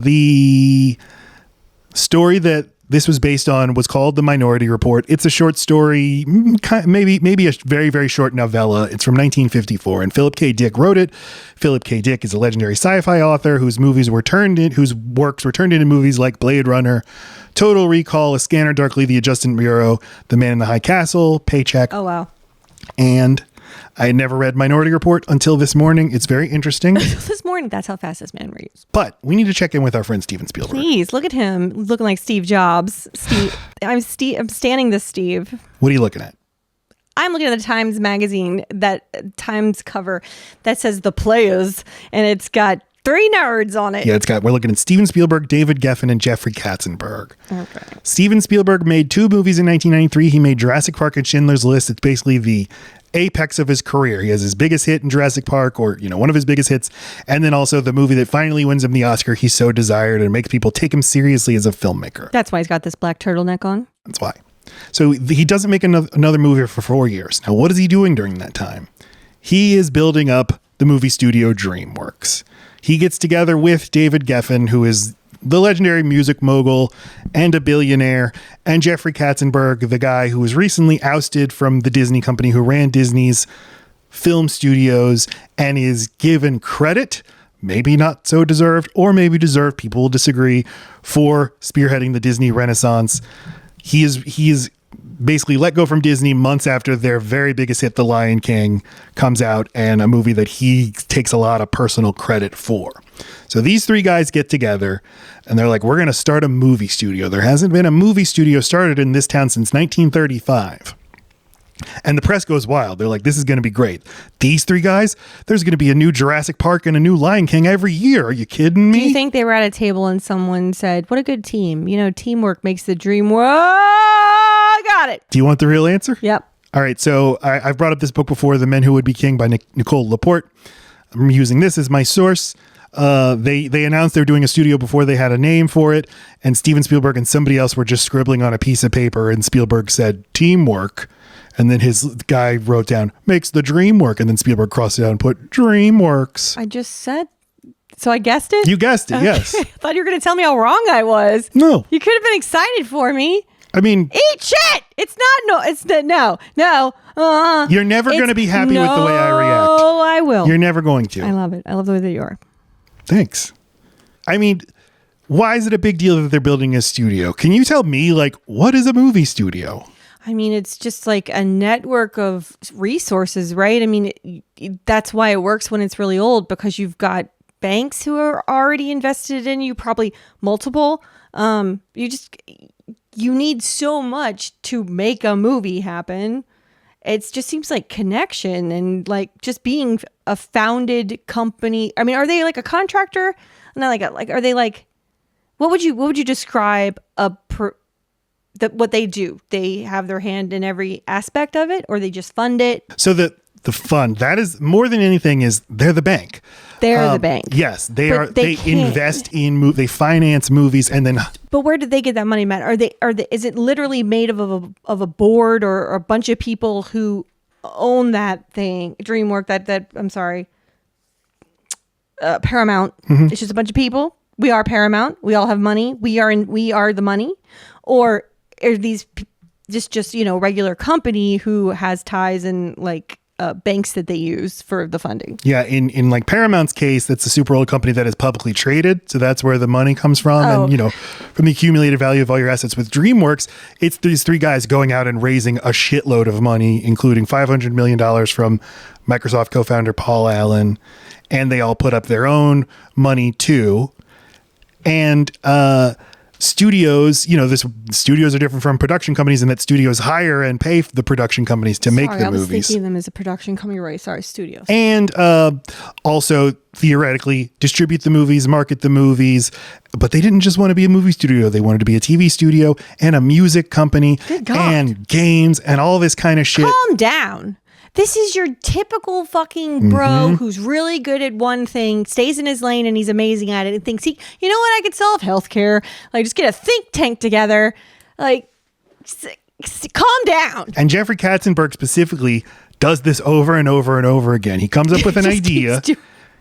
The story that this was based on was called The Minority Report. It's a short story, maybe a very, very short novella. It's from 1954, and Philip K. Dick wrote it. Philip K. Dick is a legendary sci-fi author whose works were turned into movies like Blade Runner, Total Recall, A Scanner Darkly, The Adjustment Bureau, The Man in the High Castle, Paycheck. Oh, wow. And I had never read Minority Report until this morning. It's very interesting. This morning, that's how fast this man reads. But we need to check in with our friend Steven Spielberg. Please, look at him looking like Steve Jobs. I'm standing this, Steve. What are you looking at? I'm looking at the Times magazine, that Times cover that says The Players, and it's got 3 nerds on it. Yeah, we're looking at Steven Spielberg, David Geffen, and Jeffrey Katzenberg. Okay. Steven Spielberg made 2 movies in 1993. He made Jurassic Park and Schindler's List. It's basically the apex of his career. He has his biggest hit in Jurassic Park, or one of his biggest hits, and then also the movie that finally wins him the Oscar he's so desired and makes people take him seriously as a filmmaker. That's why he's got this black turtleneck on. That's why. So he doesn't make another movie for 4 years. Now, what is he doing during that time? He is building up the movie studio Dreamworks. He gets together with David Geffen, who is the legendary music mogul and a billionaire, and Jeffrey Katzenberg, the guy who was recently ousted from the Disney company, who ran Disney's film studios and is given credit, maybe not so deserved, or maybe deserved, people will disagree, for spearheading the Disney Renaissance. He is basically let go from Disney months after their very biggest hit, The Lion King, comes out, and a movie that he takes a lot of personal credit for. So these 3 guys get together and they're like, we're going to start a movie studio. There hasn't been a movie studio started in this town since 1935. And the press goes wild. They're like, this is going to be great. These 3 guys, there's going to be a new Jurassic Park and a new Lion King every year. Are you kidding me? Do you think they were at a table and someone said, what a good team. Teamwork makes the dream work. Got it. Do you want the real answer? Yep. All right. So I've brought up this book before, The Men Who Would Be King by Nicole Laporte. I'm using this as my source. They announced they were doing a studio before they had a name for it, and Steven Spielberg and somebody else were just scribbling on a piece of paper, and Spielberg said teamwork, and then his guy wrote down makes the dream work, and then Spielberg crossed it out and put Dreamworks. I just said, so I guessed it? You guessed it. Okay. Yes. I thought you were going to tell me how wrong I was. No. You could have been excited for me. I mean, eat shit. No. You're never going to be happy with the way I react. Oh, I will. You're never going to. I love it. I love the way that you are. Thanks. I mean, why is it a big deal that they're building a studio? Can you tell me, what is a movie studio? I mean, it's just like a network of resources, right? I mean, that's why it works when it's really old, because you've got banks who are already invested in you, probably multiple. You need so much to make a movie happen. It just seems like connection and just being a founded company. I mean, are they like a contractor? Not are they what would you describe what they do? They have their hand in every aspect of it, or they just fund it? So the fund, that is more than anything, is they're the bank. They're the bank. Yes, they are. They invest in they finance movies, and then. But where did they get that money, Matt? Is it literally made of a board or a bunch of people who own that thing? DreamWorks. I'm sorry. Paramount. Mm-hmm. It's just a bunch of people. We are Paramount. We all have money. We are the money, or are these just regular company who has ties and banks that they use for the funding? Yeah, in Paramount's case, that's a super old company that is publicly traded, so that's where the money comes from. Oh. And from the accumulated value of all your assets. With DreamWorks, it's these 3 guys going out and raising a shitload of money, including $500 million from Microsoft co-founder Paul Allen, and they all put up their own money too. And studios, studios are different from production companies in that studios hire and pay the production companies to make the movies. I was thinking of them as a production company, right? Sorry, studios. And also theoretically distribute the movies, market the movies, but they didn't just want to be a movie studio. They wanted to be a TV studio and a music company and games and all this kind of shit. Calm down. This is your typical fucking bro who's really good at one thing, stays in his lane, and he's amazing at it, and thinks, you know what, I could solve healthcare. Just get a think tank together. Calm down. And Jeffrey Katzenberg specifically does this over and over and over again. He comes up with an idea.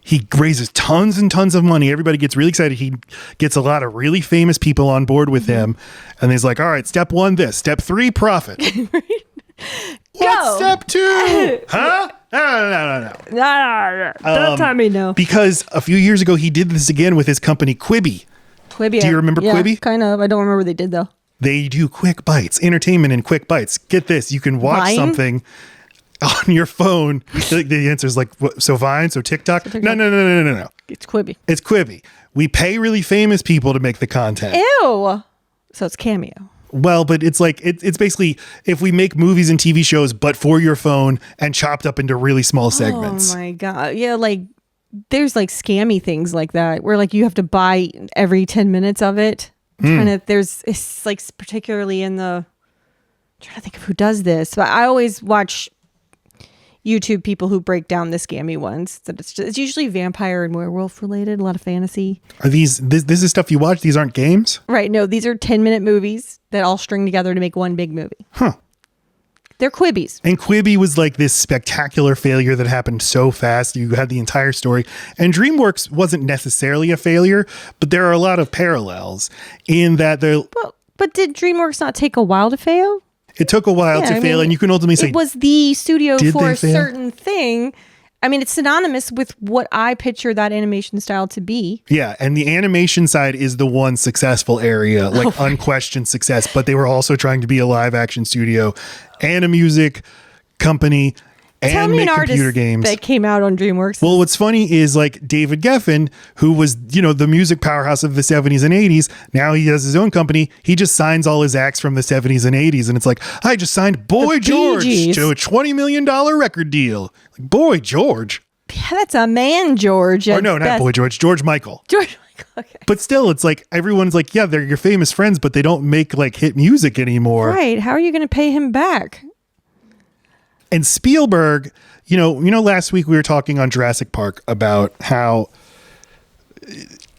He raises tons and tons of money. Everybody gets really excited. He gets a lot of really famous people on board with him. And he's like, all right, step 1, this. Step 3, profit. What's step 2? Huh? No. Don't tell me no. Because a few years ago, he did this again with his company, Quibi. Quibi. Do you remember Quibi? Kind of. I don't remember what they did, though. They do quick bites, entertainment in quick bites. Get this. You can watch something on your phone. The answer is like, what, so Vine, so TikTok? No. It's Quibi. It's Quibi. We pay really famous people to make the content. Ew. So it's Cameo. Well, but it's like, it's basically if we make movies and TV shows, but for your phone and chopped up into really small segments. Oh my God. Yeah, like there's like scammy things like that where like you have to buy every 10 minutes of it. It's like particularly in I'm trying to think of who does this, but I always watch YouTube people who break down the scammy ones. That it's usually vampire and werewolf related, a lot of fantasy. Are this is stuff you watch? These aren't games? Right. No, these are 10-minute movies that all string together to make one big movie. Huh. They're Quibis. And Quibi was like this spectacular failure that happened so fast. You had the entire story. And DreamWorks wasn't necessarily a failure, but there are a lot of parallels in that they're... But did DreamWorks not take a while to fail? It took a while to fail, and you can ultimately say... It was the studio for a fail? certain thing. I mean, it's synonymous with what I picture that animation style to be. Yeah, and the animation side is the one successful area, like unquestioned success, but they were also trying to be a live action studio and a music company and make computer games. That came out on DreamWorks. Well, what's funny is like David Geffen, who was, the music powerhouse of the 70s and 80s, now he has his own company. He just signs all his acts from the 70s and 80s. And it's like, I just signed Boy George to a $20 million record deal. Like, Boy George. Yeah, that's a man, George. Or no, not Boy George. George Michael. George Michael. Okay. But still, it's like everyone's like, yeah, they're your famous friends, but they don't make like hit music anymore. Right. How are you going to pay him back? And Spielberg, last week we were talking on Jurassic Park about how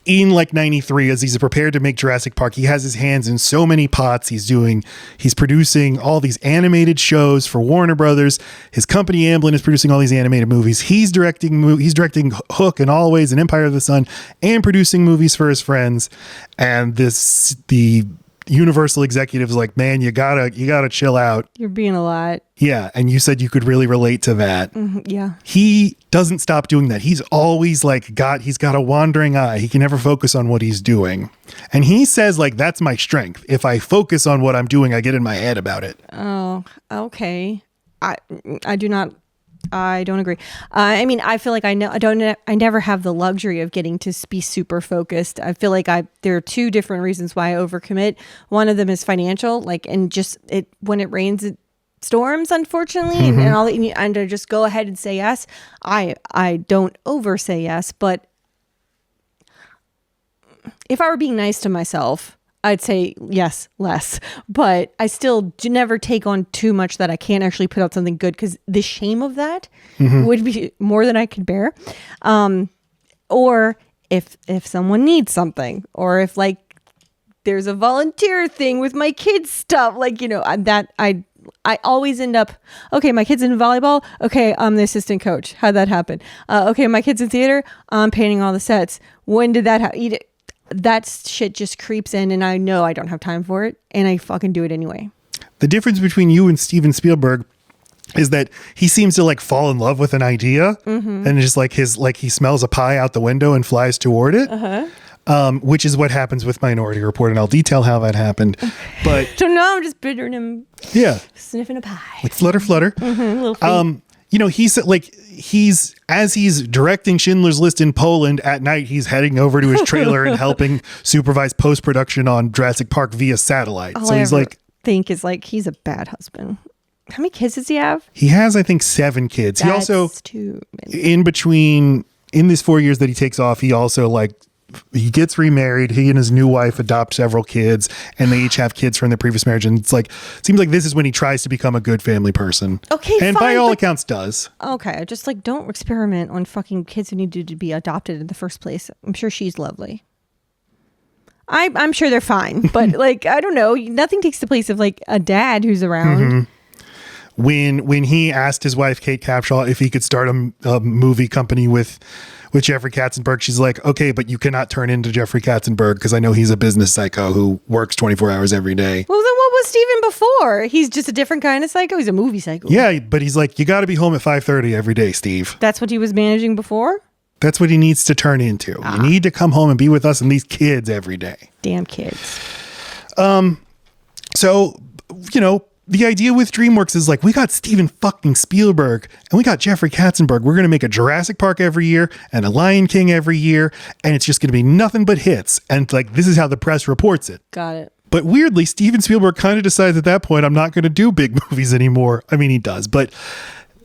in like 93, as he's prepared to make Jurassic Park, he has his hands in so many pots. He's producing all these animated shows for Warner Brothers. The company Amblin is producing all these animated movies. He's directing Hook and Always and Empire of the Sun and producing movies for his friends. And the Universal executives like, man, you gotta chill out. You're being a lot. Yeah, and you said you could really relate to that. Yeah. He doesn't stop doing that. He's always he's got a wandering eye. He can never focus on what he's doing. And he says like, that's my strength. If I focus on what I'm doing, I get in my head about it. Oh, okay. I don't agree. I mean, I feel like I never have the luxury of getting to be super focused. I feel like there are two different reasons why I overcommit. One of them is financial, and just when it rains, it storms, unfortunately, and I just go ahead and say yes. I don't over say yes, but if I were being nice to myself, I'd say yes, less, but I still do never take on too much that I can't actually put out something good, because the shame of that would be more than I could bear. Or if someone needs something, or if there's a volunteer thing with my kids' stuff, I always end up, okay, my kid's in volleyball. Okay, I'm the assistant coach. How'd that happen? Okay, my kid's in theater. I'm painting all the sets. When did that happen? That shit just creeps in, and I know I don't have time for it, and I fucking do it anyway. The difference between you and Steven Spielberg is that he seems to fall in love with an idea, and just he smells a pie out the window and flies toward it. Which is what happens with Minority Report, and I'll detail how that happened. But so now I'm just picturing him, sniffing a pie, like flutter, flutter. Little feet. He's directing Schindler's List in Poland at night, he's heading over to his trailer and helping supervise post-production on Jurassic Park via satellite. All he's a bad husband. How many kids does he have? He has, I think, 7 kids. That's he also, too many. in these 4 years that he takes off, he also he gets remarried. He and his new wife adopt several kids, and they each have kids from their previous marriage. And it seems like this is when he tries to become a good family person. Okay, and by all accounts does. Okay, just don't experiment on fucking kids who needed to be adopted in the first place. I'm sure she's lovely. I'm sure they're fine, but I don't know. Nothing takes the place of a dad who's around. when he asked his wife Kate Capshaw if he could start a movie company with Jeffrey Katzenberg, she's like, okay, but you cannot turn into Jeffrey Katzenberg because I know he's a business psycho who works 24 hours every day. Well, then what was Steven before? He's just a different kind of psycho. He's a movie psycho. Yeah, but he's like, you got to be home at 5:30 every day, Steve. That's what he was managing before? That's what he needs to turn into. You need to come home and be with us and these kids every day. Damn kids. So, the idea with DreamWorks is like, we got Steven fucking Spielberg and we got Jeffrey Katzenberg. We're going to make a Jurassic Park every year and a Lion King every year. And it's just going to be nothing but hits. And like, this is how the press reports it. Got it. But weirdly, Steven Spielberg kind of decides at that point, I'm not going to do big movies anymore. I mean, he does, but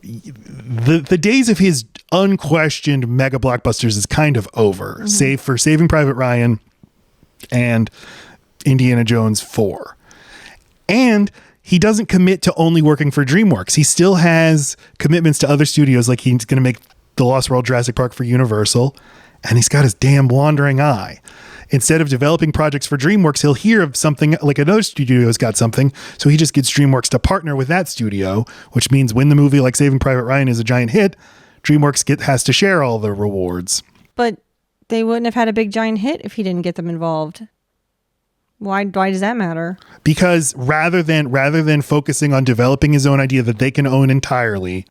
the days of his unquestioned mega blockbusters is kind of over, save for Saving Private Ryan and Indiana Jones 4. And he doesn't commit to only working for DreamWorks. He still has commitments to other studios, like he's going to make The Lost World Jurassic Park for Universal, and he's got his damn wandering eye. Instead of developing projects for DreamWorks, he'll hear of something like another studio's got something, so he just gets DreamWorks to partner with that studio, which means when the movie like Saving Private Ryan is a giant hit, DreamWorks has to share all the rewards. But they wouldn't have had a big giant hit if he didn't get them involved. Why does that matter? Because rather than focusing on developing his own idea that they can own entirely,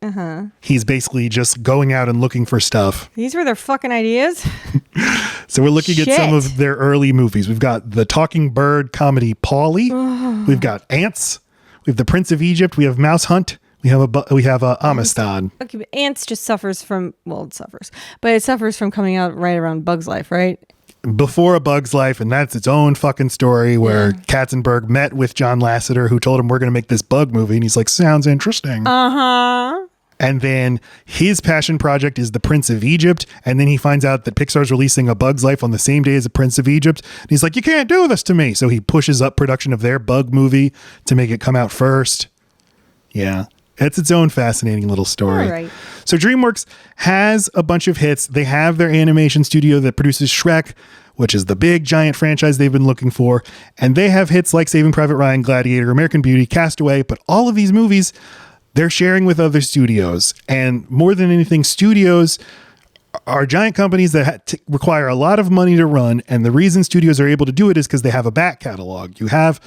he's basically just going out and looking for stuff. These were their fucking ideas? So we're looking at some of their early movies. We've got the Talking Bird comedy Pauly. We've got Ants. We have The Prince of Egypt. We have Mouse Hunt. We have Amistad. Okay, but Ants just suffers from coming out right around Bug's Life, right? Before A Bug's Life, and that's its own fucking story where Katzenberg met with John Lasseter, who told him we're going to make this bug movie, and he's like, sounds interesting. And then his passion project is The Prince of Egypt, and then he finds out that Pixar's releasing A Bug's Life on the same day as The Prince of Egypt, and he's like, you can't do this to me. So he pushes up production of their bug movie to make it come out first. Yeah. It's its own fascinating little story. All right. So DreamWorks has a bunch of hits. They have their animation studio that produces Shrek, which is the big giant franchise they've been looking for. And they have hits like Saving Private Ryan, Gladiator, American Beauty, Castaway. But all of these movies, they're sharing with other studios. And more than anything, studios are giant companies that require a lot of money to run. And the reason studios are able to do it is because they have a back catalog. You have,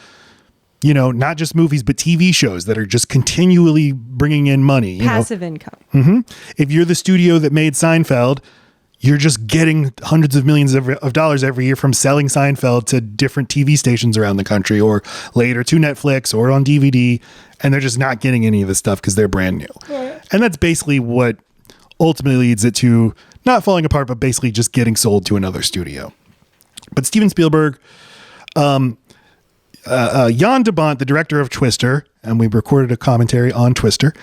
not just movies, but TV shows that are just continually bringing in money. Passive income. If you're the studio that made Seinfeld, you're just getting hundreds of millions of dollars every year from selling Seinfeld to different TV stations around the country, or later to Netflix or on DVD. And they're just not getting any of this stuff because they're brand new. Right. And that's basically what ultimately leads it to not falling apart, but basically just getting sold to another studio. But Steven Spielberg, Jan De Bont, the director of Twister, and we recorded a commentary on Twister.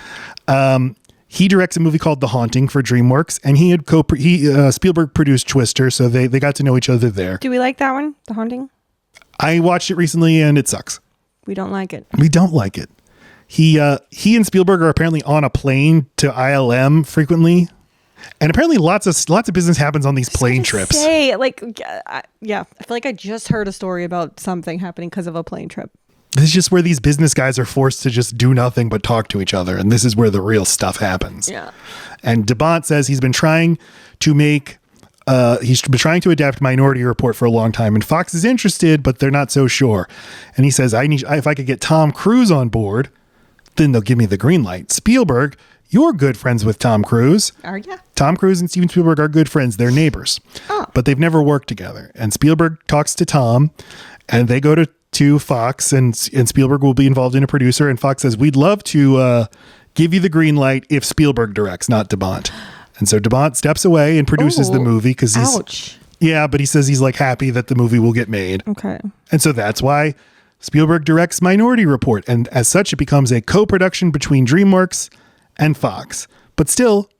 He directs a movie called The Haunting for DreamWorks, and Spielberg produced Twister, so they got to know each other there. Do we like that one, The Haunting? I watched it recently, and it sucks. We don't like it. We don't like it. He and Spielberg are apparently on a plane to ILM frequently. And apparently lots of business happens on these plane trips. I feel like I just heard a story about something happening because of a plane trip. This is just where these business guys are forced to just do nothing but talk to each other. And this is where the real stuff happens. Yeah. And De Bont says he's been trying to adapt Minority Report for a long time. And Fox is interested, but they're not so sure. And he says, if I could get Tom Cruise on board, then they'll give me the green light. Spielberg, you're good friends with Tom Cruise. Are you? Tom Cruise and Steven Spielberg are good friends. They're neighbors. Oh. But they've never worked together. And Spielberg talks to Tom, and they go to Fox, and Spielberg will be involved in a producer. And Fox says, we'd love to give you the green light if Spielberg directs, not De Bont. And so De Bont steps away and produces the movie because he's... Ouch. Yeah, but he says he's like happy that the movie will get made. Okay. And so that's why Spielberg directs Minority Report. And as such, it becomes a co-production between DreamWorks and Fox. But still,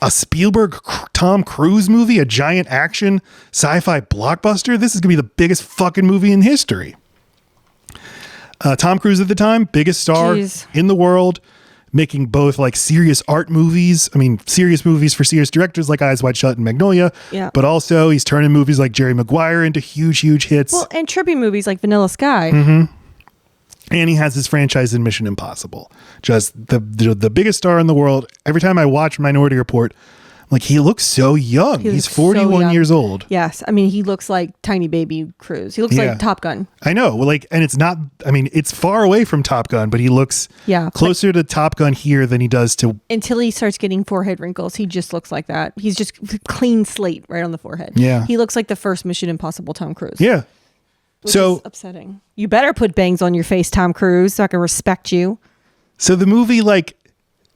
a Spielberg Tom Cruise movie, a giant action sci-fi blockbuster, this is gonna be the biggest fucking movie in history. Tom Cruise at the time, biggest star in the world, making both like serious art movies, serious movies for serious directors like Eyes Wide Shut and Magnolia, but also he's turning movies like Jerry Maguire into huge hits. Well, and trippy movies like Vanilla Sky. And he has his franchise in Mission Impossible. Just the biggest star in the world. Every time I watch Minority Report, I'm like, he looks so young. He's 41 years old. Yes. I mean, he looks like tiny baby Cruise. He looks like Top Gun. I know. Well, like, and it's not, I mean, it's far away from Top Gun, but he looks closer to Top Gun here than he does to. Until he starts getting forehead wrinkles, he just looks like that. He's just clean slate right on the forehead. Yeah. He looks like the first Mission Impossible Tom Cruise. Yeah. Which is upsetting. You better put bangs on your face, Tom Cruise, so I can respect you. So the movie, like,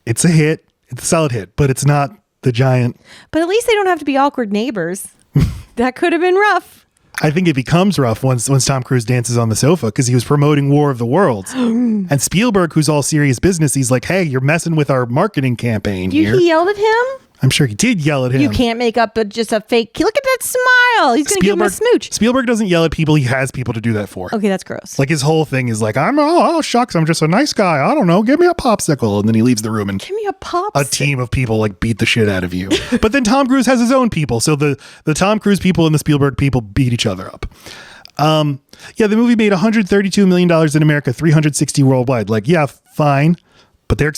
it's a hit. It's a solid hit, but it's not the giant. But at least they don't have to be awkward neighbors. That could have been rough. I think it becomes rough once Tom Cruise dances on the sofa because he was promoting War of the Worlds. And Spielberg, who's all serious business, he's like, hey, you're messing with our marketing campaign here. He yelled at him? I'm sure he did yell at him. You can't make up just a fake. Look at that smile. He's going to give him a smooch. Spielberg doesn't yell at people. He has people to do that for. Okay, that's gross. Like his whole thing is like, shucks, I'm just a nice guy. I don't know. Give me a popsicle. And then he leaves the room and give me a popsicle. A team of people like beat the shit out of you. But then Tom Cruise has his own people. So the Tom Cruise people and the Spielberg people beat each other up. The movie made $132 million in America, 360 worldwide. Like, yeah, fine. But they're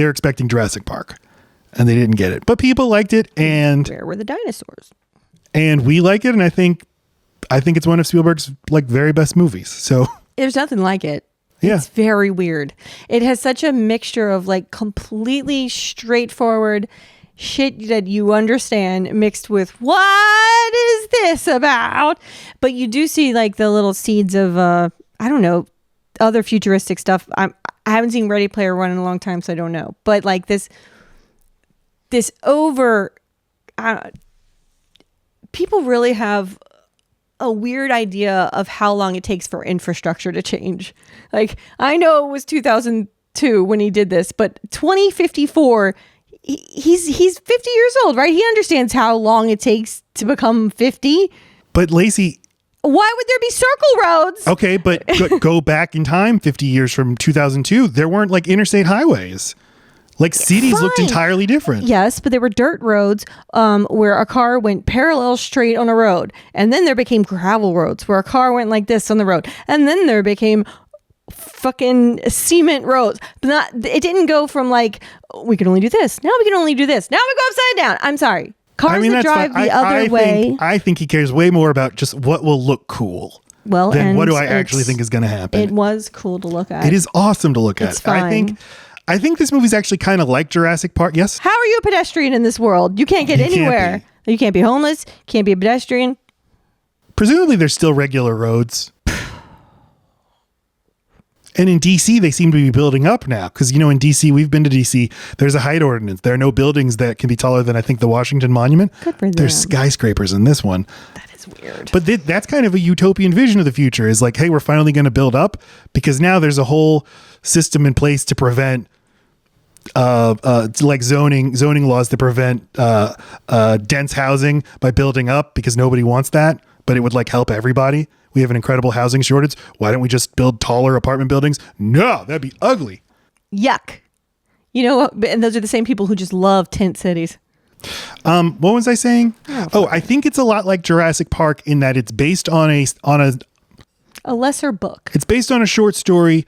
expecting Jurassic Park. And they didn't get it. But people liked it, and where were the dinosaurs? And we like it, and I think it's one of Spielberg's like very best movies. So there's nothing like it. Yeah. It's very weird. It has such a mixture of like completely straightforward shit that you understand mixed with what is this about? But you do see like the little seeds of I don't know, other futuristic stuff. I haven't seen Ready Player One in a long time, so I don't know. But like this people really have a weird idea of how long it takes for infrastructure to change. Like, I know it was 2002 when he did this, but 2054, he's 50 years old, right? He understands how long it takes to become 50. But Lacey, why would there be circle roads? Okay, but go back in time 50 years from 2002, there weren't like interstate highways. Like cities looked entirely different. Yes, but there were dirt roads where a car went parallel straight on a road. And then there became gravel roads where a car went like this on the road. And then there became fucking cement roads. But it didn't go from like, we can only do this. Now we can only do this. Now we go upside down. I'm sorry. Cars that drive the other way. I think he cares way more about just what will look cool. Well, than what do I actually think is going to happen. It was cool to look at. It is awesome to look it's at. Fine. I think this movie's actually kind of like Jurassic Park. Yes. How are you a pedestrian in this world? You can't get anywhere. You can't be homeless. Can't be a pedestrian. Presumably there's still regular roads. And in DC, they seem to be building up now. Because, in DC, we've been to DC. There's a height ordinance. There are no buildings that can be taller than, I think, the Washington Monument. Good for them. There's skyscrapers in this one. That is weird. But that's kind of a utopian vision of the future. Is like, hey, we're finally going to build up. Because now there's a whole system in place to prevent like zoning laws to prevent dense housing by building up, because nobody wants that, but it would like help everybody. We have an incredible housing shortage. Why don't we just build taller apartment buildings? No, that'd be ugly. Yuck. And those are the same people who just love tent cities. What was I saying? I think it's a lot like Jurassic Park in that it's based on a lesser book. It's based on a short story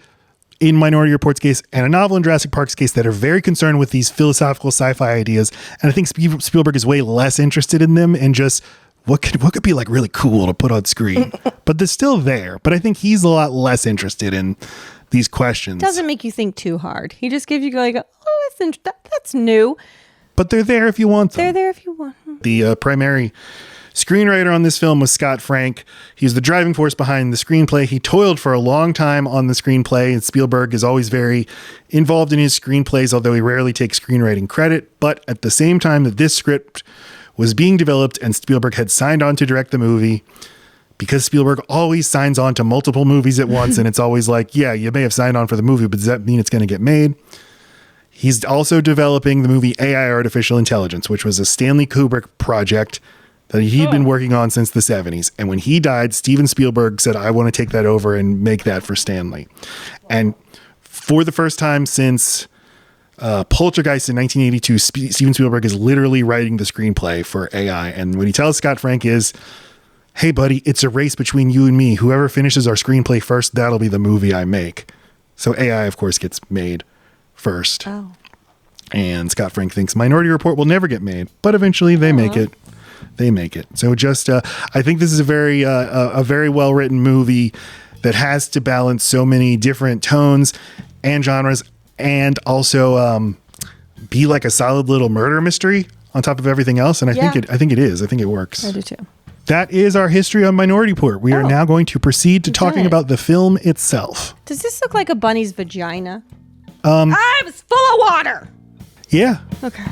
in Minority Report's case and a novel in Jurassic Park's case that are very concerned with these philosophical sci-fi ideas. And I think Spielberg is way less interested in them and just what could be like really cool to put on screen. But they're still there. But I think he's a lot less interested in these questions. Doesn't make you think too hard. He just gives you like, that's new. But they're there if you want them. They're there if you want them. The primary screenwriter on this film was Scott Frank. He's the driving force behind the screenplay. He toiled for a long time on the screenplay, and Spielberg is always very involved in his screenplays, although he rarely takes screenwriting credit. But at the same time that this script was being developed and Spielberg had signed on to direct the movie, because Spielberg always signs on to multiple movies at once, and it's always like, yeah, you may have signed on for the movie, but does that mean it's going to get made? He's also developing the movie AI Artificial Intelligence, which was a Stanley Kubrick project that he'd been working on since the 70s. And when he died, Steven Spielberg said, I want to take that over and make that for Stanley. And for the first time since Poltergeist in 1982, Steven Spielberg is literally writing the screenplay for AI. And what he tells Scott Frank is, hey, buddy, it's a race between you and me. Whoever finishes our screenplay first, that'll be the movie I make. So AI, of course, gets made first. Oh. And Scott Frank thinks Minority Report will never get made, but eventually they make it. They make it. So just, I think this is a very well written movie that has to balance so many different tones and genres, and also be like a solid little murder mystery on top of everything else. And I think it is. I think it works. I do too. That is our history on Minority Report. We are now going to proceed to talking about the film itself. Does this look like a bunny's vagina? I was full of water. Yeah. Okay.